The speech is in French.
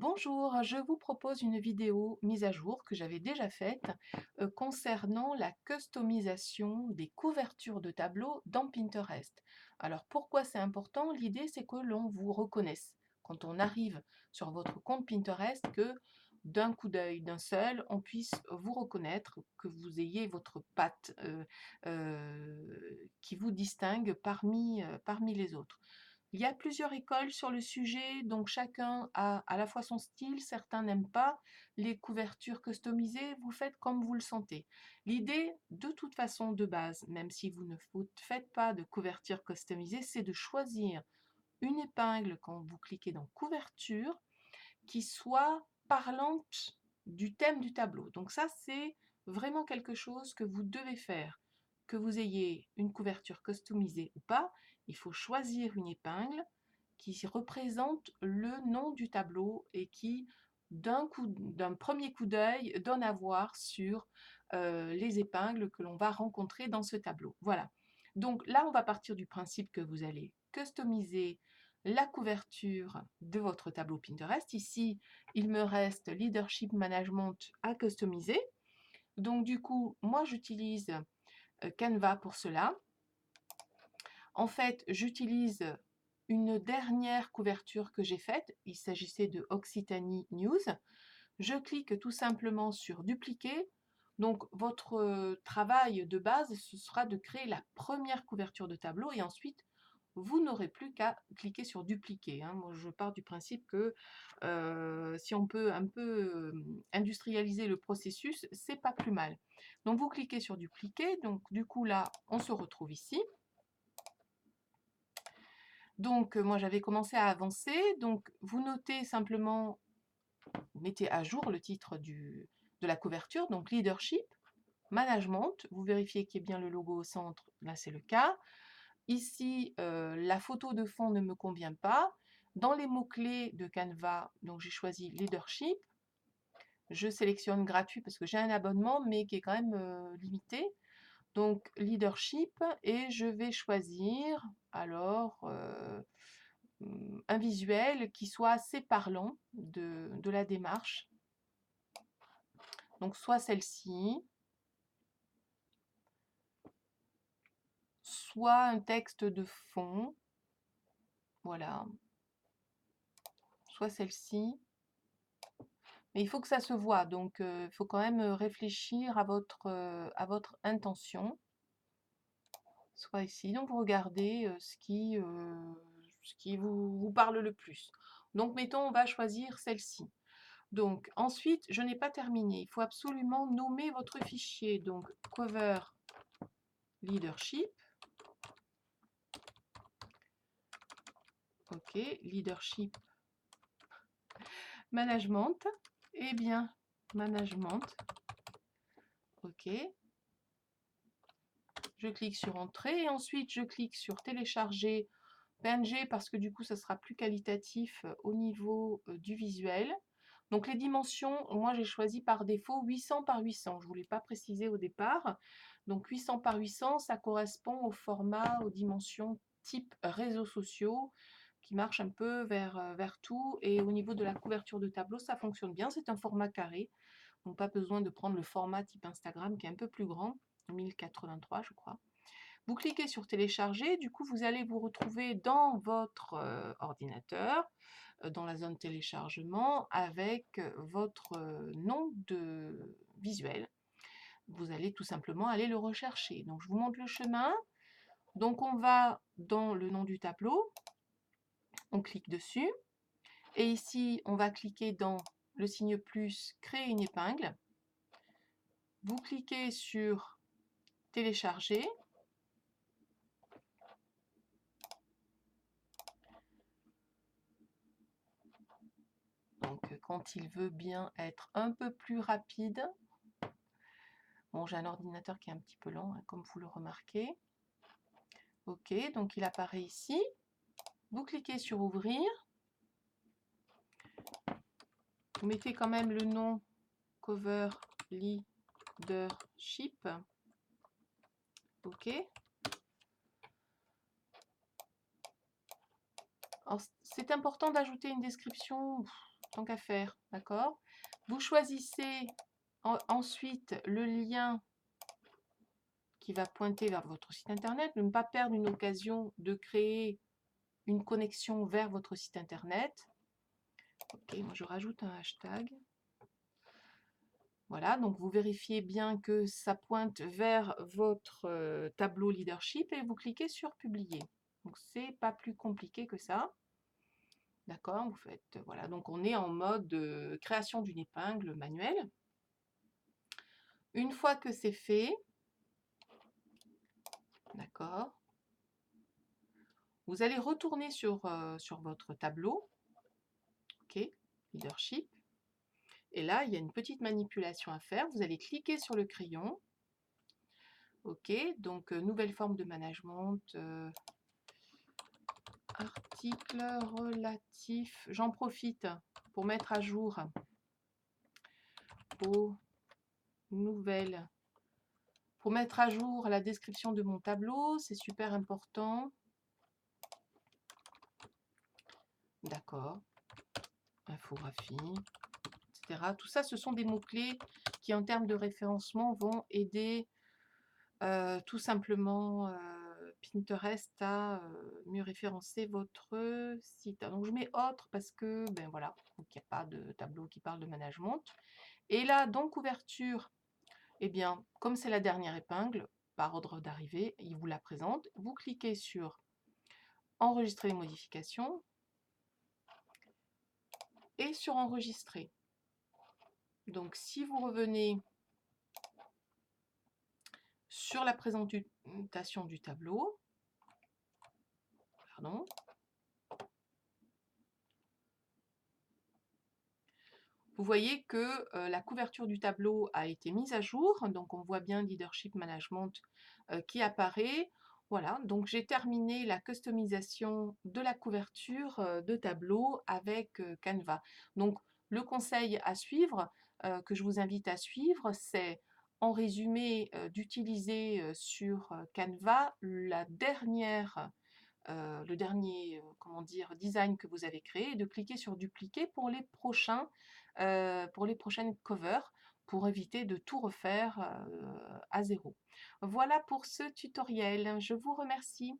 Bonjour, je vous propose une vidéo mise à jour que j'avais déjà faite concernant la customisation des couvertures de tableaux dans Pinterest. Alors pourquoi c'est important? L'idée c'est que l'on vous reconnaisse quand on arrive sur votre compte Pinterest, que d'un coup d'œil, d'un seul, on puisse vous reconnaître, que vous ayez votre patte qui vous distingue parmi les autres. Il y a plusieurs écoles sur le sujet, donc chacun a à la fois son style, certains n'aiment pas les couvertures customisées, vous faites comme vous le sentez. L'idée, de toute façon, de base, même si vous ne vous faites pas de couverture customisée, c'est de choisir une épingle quand vous cliquez dans couverture qui soit parlante du thème du tableau. Donc ça, c'est vraiment quelque chose que vous devez faire. Que vous ayez une couverture customisée ou pas, il faut choisir une épingle qui représente le nom du tableau et qui, d'un premier coup d'œil, donne à voir sur les épingles que l'on va rencontrer dans ce tableau. Voilà. Donc là, on va partir du principe que vous allez customiser la couverture de votre tableau Pinterest. Ici, il me reste Leadership Management à customiser. Donc du coup, moi j'utilise Canva pour cela. En fait, j'utilise une dernière couverture que j'ai faite. Il s'agissait de Occitanie News. Je clique tout simplement sur dupliquer. Donc votre travail de base, ce sera de créer la première couverture de tableau et ensuite vous n'aurez plus qu'à cliquer sur dupliquer. Moi, je pars du principe que si on peut un peu industrialiser le processus, c'est pas plus mal. Donc vous cliquez sur dupliquer. Donc du coup là, on se retrouve ici. Donc moi j'avais commencé à avancer. Donc vous notez simplement, vous mettez à jour le titre de la couverture. Donc Leadership, Management. Vous vérifiez qu'il y ait bien le logo au centre. Là c'est le cas. Ici, la photo de fond ne me convient pas. Dans les mots-clés de Canva, donc j'ai choisi Leadership. Je sélectionne gratuit parce que j'ai un abonnement, mais qui est quand même limité. Donc Leadership, et je vais choisir alors un visuel qui soit assez parlant de la démarche. Donc soit celle-ci, soit un texte de fond, voilà, soit celle-ci. Mais il faut que ça se voit, donc il faut quand même réfléchir à votre intention. Soit ici, donc vous regardez ce qui vous parle le plus. Donc mettons, on va choisir celle-ci. Donc ensuite, je n'ai pas terminé. Il faut absolument nommer votre fichier. Donc cover leadership. Ok, leadership management. Eh bien, management. Ok. Je clique sur entrée et ensuite je clique sur télécharger PNG parce que du coup ça sera plus qualitatif au niveau du visuel. Donc les dimensions, moi j'ai choisi par défaut 800 par 800, je ne voulais pas préciser au départ. Donc 800 par 800, ça correspond au format, aux dimensions type réseaux sociaux qui marche un peu vers tout, et au niveau de la couverture de tableau ça fonctionne bien, c'est un format carré, donc pas besoin de prendre le format type Instagram qui est un peu plus grand, 1083 je crois. Vous cliquez sur télécharger, du coup vous allez vous retrouver dans votre ordinateur, dans la zone téléchargement, avec votre nom de visuel. Vous allez tout simplement aller le rechercher. Donc je vous montre le chemin. Donc on va dans le nom du tableau, on clique dessus, et ici on va cliquer dans le signe plus, créer une épingle. Vous cliquez sur télécharger. Donc quand il veut bien être un peu plus rapide. Bon, j'ai un ordinateur qui est un petit peu lent, comme vous le remarquez. Ok, donc il apparaît ici. Vous cliquez sur ouvrir. Vous mettez quand même le nom Cover Leadership. Ok. C'est important d'ajouter une description tant qu'à faire, d'accord? Vous choisissez ensuite le lien qui va pointer vers votre site internet, ne pas perdre une occasion de créer une connexion vers votre site internet. Ok, moi je rajoute un hashtag. Voilà, donc vous vérifiez bien que ça pointe vers votre tableau leadership et vous cliquez sur publier. Donc c'est pas plus compliqué que ça. D'accord, vous faites, voilà, donc on est en mode création d'une épingle manuelle. Une fois que c'est fait, d'accord, vous allez retourner sur votre tableau, ok, leadership. Et là, il y a une petite manipulation à faire. Vous allez cliquer sur le crayon. Ok, donc nouvelle forme de management, article relatif. J'en profite pour mettre à jour aux nouvelles. Pour mettre à jour la description de mon tableau, c'est super important. D'accord. Infographie, etc. Tout ça, ce sont des mots-clés qui, en termes de référencement, vont aider tout simplement Pinterest à mieux référencer votre site. Donc je mets autre parce que, ben voilà, il n'y a pas de tableau qui parle de management. Et là, dans couverture, eh bien, comme c'est la dernière épingle, par ordre d'arrivée, il vous la présente. Vous cliquez sur enregistrer les modifications et sur enregistrer. Donc si vous revenez sur la présentation du tableau, pardon, vous voyez que la couverture du tableau a été mise à jour, donc on voit bien Leadership Management qui apparaît. Voilà, donc j'ai terminé la customisation de la couverture de tableau avec Canva. Donc le conseil à suivre, que je vous invite à suivre, c'est en résumé d'utiliser sur Canva le dernier comment dire, design que vous avez créé et de cliquer sur dupliquer pour les prochaines covers pour éviter de tout refaire à zéro. Voilà pour ce tutoriel. Je vous remercie.